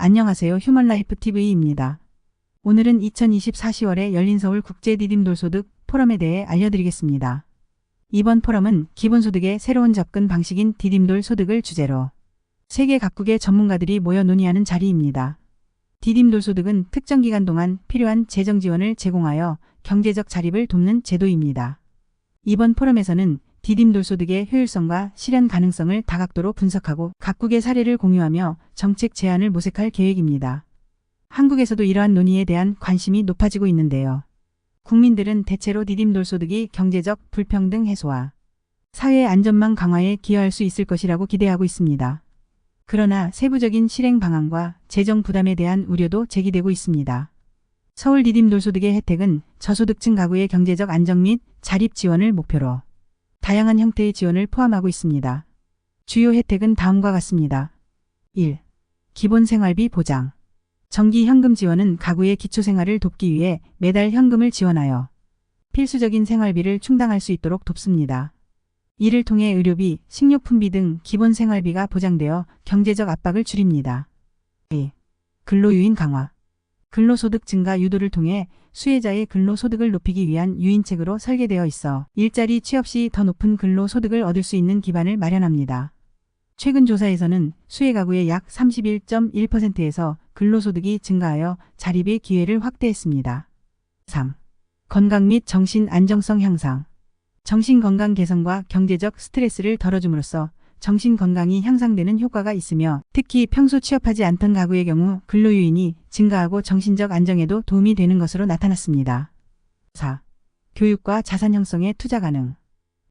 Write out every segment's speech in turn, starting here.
안녕하세요. 휴먼라이프 TV입니다. 오늘은 2024 10월에 열린 서울 국제 디딤돌소득 포럼에 대해 알려드리겠습니다. 이번 포럼은 기본소득의 새로운 접근 방식인 디딤돌 소득을 주제로 세계 각국의 전문가들이 모여 논의하는 자리입니다. 디딤돌 소득은 특정 기간 동안 필요한 재정 지원을 제공하여 경제적 자립을 돕는 제도입니다. 이번 포럼에서는 디딤돌 소득의 효율성과 실현 가능성을 다각도로 분석하고 각국의 사례를 공유하며 정책 제안을 모색할 계획입니다. 한국에서도 이러한 논의에 대한 관심이 높아지고 있는데요. 국민들은 대체로 디딤돌 소득이 경제적 불평등 해소와 사회 안전망 강화에 기여할 수 있을 것이라고 기대하고 있습니다. 그러나 세부적인 실행 방안과 재정 부담에 대한 우려도 제기되고 있습니다. 서울 디딤돌 소득의 혜택은 저소득층 가구의 경제적 안정 및 자립 지원을 목표로 다양한 형태의 지원을 포함하고 있습니다. 주요 혜택은 다음과 같습니다. 1. 기본 생활비 보장. 정기 현금 지원은 가구의 기초생활을 돕기 위해 매달 현금을 지원하여 필수적인 생활비를 충당할 수 있도록 돕습니다. 이를 통해 의료비, 식료품비 등 기본 생활비가 보장되어 경제적 압박을 줄입니다. 2. 근로유인 강화. 근로소득 증가 유도를 통해 수혜자의 근로소득을 높이기 위한 유인책으로 설계되어 있어 일자리 취업 시 더 높은 근로소득을 얻을 수 있는 기반을 마련합니다. 최근 조사에서는 수혜 가구의 약 31.1%에서 근로소득이 증가하여 자립의 기회를 확대했습니다. 3. 건강 및 정신 안정성 향상. 정신건강 개선과 경제적 스트레스를 덜어줌으로써 정신건강이 향상되는 효과가 있으며 특히 평소 취업하지 않던 가구의 경우 근로유인이 증가하고 정신적 안정에도 도움이 되는 것으로 나타났습니다. 4. 교육과 자산 형성에 투자 가능.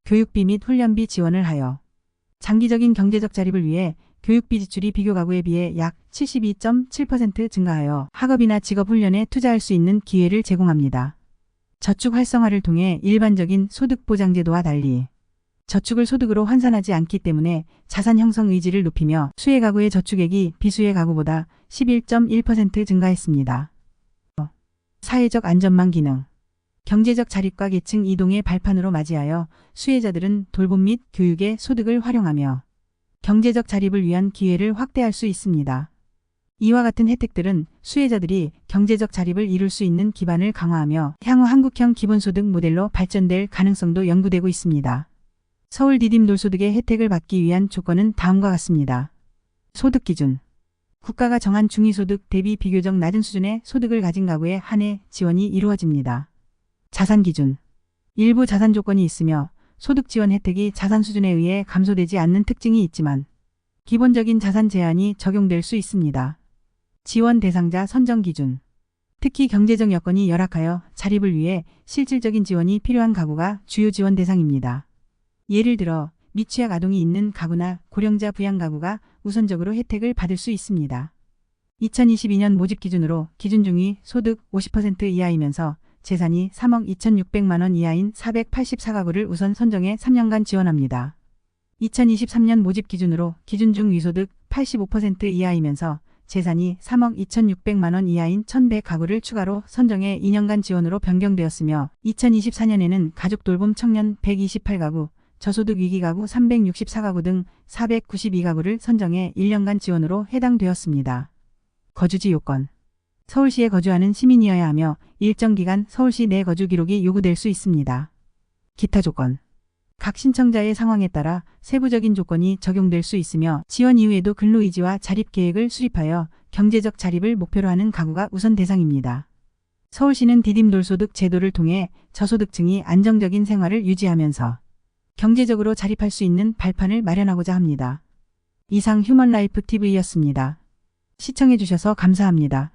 교육비 및 훈련비 지원을 하여 장기적인 경제적 자립을 위해 교육비 지출이 비교 가구에 비해 약 72.7% 증가하여 학업이나 직업 훈련에 투자할 수 있는 기회를 제공합니다. 저축 활성화를 통해 일반적인 소득보장제도와 달리 저축을 소득으로 환산하지 않기 때문에 자산 형성 의지를 높이며 수혜 가구의 저축액이 비수혜 가구보다 11.1% 증가했습니다. 사회적 안전망 기능. 경제적 자립과 계층 이동의 발판으로 맞이하여 수혜자들은 돌봄 및 교육에 소득을 활용하며 경제적 자립을 위한 기회를 확대할 수 있습니다. 이와 같은 혜택들은 수혜자들이 경제적 자립을 이룰 수 있는 기반을 강화하며 향후 한국형 기본소득 모델로 발전될 가능성도 연구되고 있습니다. 서울 디딤돌 소득의 혜택을 받기 위한 조건은 다음과 같습니다. 소득 기준. 국가가 정한 중위소득 대비 비교적 낮은 수준의 소득을 가진 가구에 한해 지원이 이루어집니다. 자산 기준. 일부 자산 조건이 있으며 소득 지원 혜택이 자산 수준에 의해 감소되지 않는 특징이 있지만 기본적인 자산 제한이 적용될 수 있습니다. 지원 대상자 선정 기준. 특히 경제적 여건이 열악하여 자립을 위해 실질적인 지원이 필요한 가구가 주요 지원 대상입니다. 예를 들어 미취학 아동이 있는 가구나 고령자 부양 가구가 우선적으로 혜택을 받을 수 있습니다. 2022년 모집 기준으로 기준 중위 소득 50% 이하이면서 재산이 3억 2,600만 원 이하인 484가구를 우선 선정해 3년간 지원합니다. 2023년 모집 기준으로 기준 중 위소득 85% 이하이면서 재산이 3억 2,600만 원 이하인 1,100가구를 추가로 선정해 2년간 지원으로 변경되었으며 2024년에는 가족 돌봄 청년 128가구, 저소득 위기 가구 364가구 등 492가구를 선정해 1년간 지원으로 해당되었습니다. 거주지 요건. 서울시에 거주하는 시민이어야 하며 일정 기간 서울시 내 거주 기록이 요구될 수 있습니다. 기타 조건. 각 신청자의 상황에 따라 세부적인 조건이 적용될 수 있으며 지원 이후에도 근로의지와 자립 계획을 수립하여 경제적 자립을 목표로 하는 가구가 우선 대상입니다. 서울시는 디딤돌 소득 제도를 통해 저소득층이 안정적인 생활을 유지하면서 경제적으로 자립할 수 있는 발판을 마련하고자 합니다. 이상 휴먼라이프 TV였습니다. 시청해주셔서 감사합니다.